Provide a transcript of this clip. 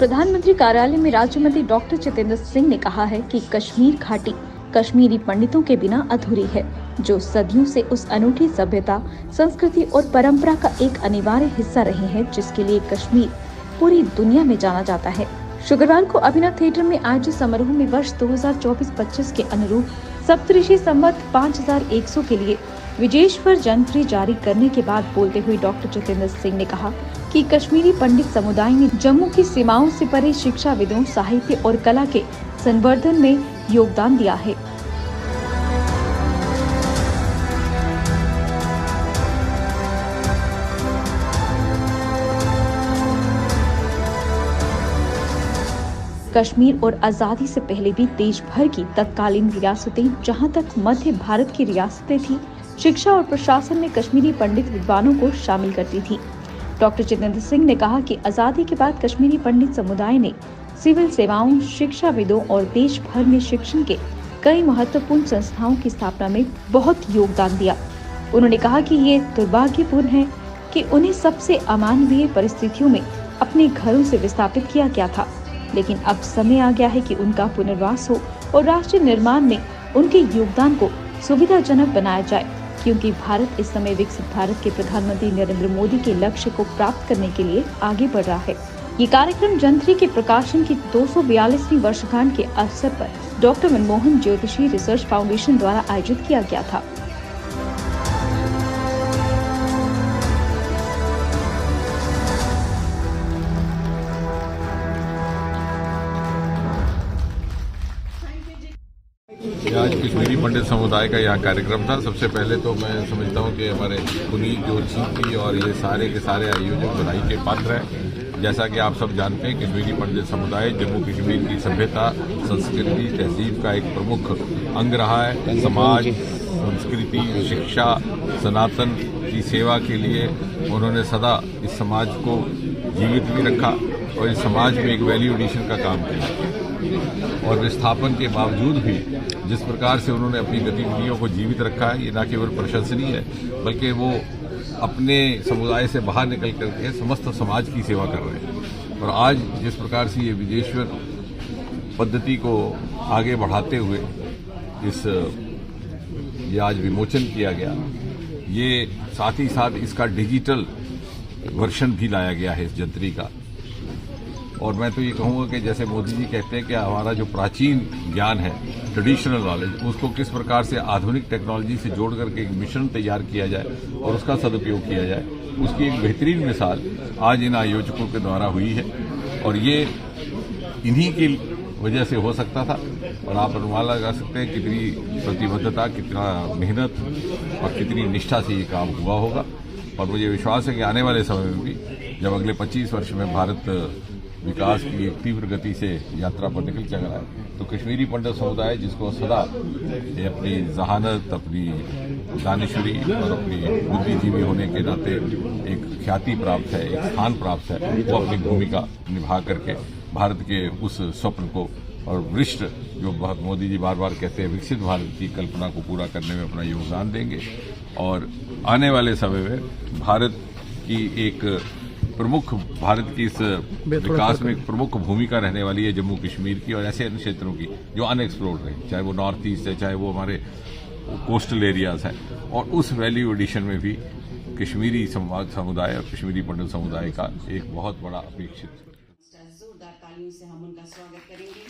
प्रधानमंत्री कार्यालय में राज्य मंत्री डॉक्टर जितेंद्र सिंह ने कहा है कि कश्मीर घाटी कश्मीरी पंडितों के बिना अधूरी है, जो सदियों से उस अनूठी सभ्यता, संस्कृति और परंपरा का एक अनिवार्य हिस्सा रहे हैं, जिसके लिए कश्मीर पूरी दुनिया में जाना जाता है। शुक्रवार को अभिनव थिएटर में आयोजित समारोह में वर्ष 2024-25 के अनुरूप सप्तऋषि संवत 5100 के लिए विजेश्वर जंत्री जारी करने के बाद बोलते हुए डॉक्टर जितेंद्र सिंह ने कहा कि कश्मीरी पंडित समुदाय ने जम्मू की सीमाओं से परे शिक्षाविदों, साहित्य और कला के संवर्धन में योगदान दिया है। कश्मीर और आजादी से पहले भी देश भर की तत्कालीन रियासतें, जहां तक मध्य भारत की रियासतें थी, शिक्षा और प्रशासन में कश्मीरी पंडित विद्वानों को शामिल करती थी। डॉक्टर जितेंद्र सिंह ने कहा कि आजादी के बाद कश्मीरी पंडित समुदाय ने सिविल सेवाओं, शिक्षाविदों और देश भर में शिक्षण के कई महत्वपूर्ण संस्थाओं की स्थापना में बहुत योगदान दिया। उन्होंने कहा कि ये दुर्भाग्यपूर्ण है कि उन्हें सबसे अमानवीय परिस्थितियों में अपने घरों से विस्थापित किया गया था, लेकिन अब समय आ गया है कि उनका पुनर्वास हो और राष्ट्र निर्माण में उनके योगदान को सुविधाजनक बनाया जाए, क्योंकि भारत इस समय विकसित भारत के प्रधानमंत्री नरेंद्र मोदी के लक्ष्य को प्राप्त करने के लिए आगे बढ़ रहा है। ये कार्यक्रम जंत्री के प्रकाशन की 242वीं वर्षगांठ के अवसर पर डॉक्टर मनमोहन ज्योतिषी रिसर्च फाउंडेशन द्वारा आयोजित किया गया था। आज कश्मीरी पंडित समुदाय का यहाँ कार्यक्रम था। सबसे पहले तो मैं समझता हूँ कि हमारे पुनीत जोशी और ये सारे के सारे आयोजक बधाई के पात्र हैं। जैसा कि आप सब जानते हैं, कश्मीरी पंडित समुदाय जम्मू कश्मीर की सभ्यता, संस्कृति, तहजीब का एक प्रमुख अंग रहा है। समाज, संस्कृति, शिक्षा, सनातन की सेवा के लिए उन्होंने सदा इस समाज को जीवित भी रखा और इस समाज में एक वैल्यू एडिशन का काम किया। और विस्थापन के बावजूद भी जिस प्रकार से उन्होंने अपनी गतिविधियों को जीवित रखा है, ये न केवल प्रशंसनीय है, बल्कि वो अपने समुदाय से बाहर निकल करके समस्त समाज की सेवा कर रहे हैं। और आज जिस प्रकार से ये विजेश्वर पद्धति को आगे बढ़ाते हुए ये आज विमोचन किया गया, ये साथ ही साथ इसका डिजिटल वर्जन भी लाया गया है इस जंत्री का। और मैं तो ये कहूँगा कि जैसे मोदी जी कहते हैं कि हमारा जो प्राचीन ज्ञान है, ट्रेडिशनल नॉलेज, उसको किस प्रकार से आधुनिक टेक्नोलॉजी से जोड़ करके एक मिश्रण तैयार किया जाए और उसका सदुपयोग किया जाए, उसकी एक बेहतरीन मिसाल आज इन आयोजकों के द्वारा हुई है। और ये इन्हीं की वजह से हो सकता था। और आप अनुमान लगा सकते हैं कितनी प्रतिबद्धता, कितना मेहनत और कितनी निष्ठा से ये काम हुआ होगा। और मुझे विश्वास है कि आने वाले समय में भी, जब अगले 25 वर्ष में भारत विकास की एक तीव्र गति से यात्रा पर निकल चल रहा है, तो कश्मीरी पंडित समुदाय, जिसको सदा अपनी जहानत, अपनी दानिशुरी और अपनी बुद्धिजीवी होने के नाते एक ख्याति प्राप्त है, एक स्थान प्राप्त है, वो अपनी भूमिका निभा करके भारत के उस स्वप्न को और वरिष्ठ, जो मोदी जी बार बार कहते हैं, विकसित भारत की कल्पना को पूरा करने में अपना योगदान देंगे। और आने वाले समय में भारत की एक प्रमुख, भारत की इस विकास में एक प्रमुख भूमिका रहने वाली है जम्मू कश्मीर की और ऐसे अन्य क्षेत्रों की जो अनएक्सप्लोर्ड रहे, चाहे वो नॉर्थ ईस्ट है, चाहे वो हमारे कोस्टल एरियाज हैं। और उस वैल्यू एडिशन में भी कश्मीरी समुदाय और कश्मीरी पंडित समुदाय का एक बहुत बड़ा अपेक्षित। जोरदार तालियों से हम उनका स्वागत करेंगे।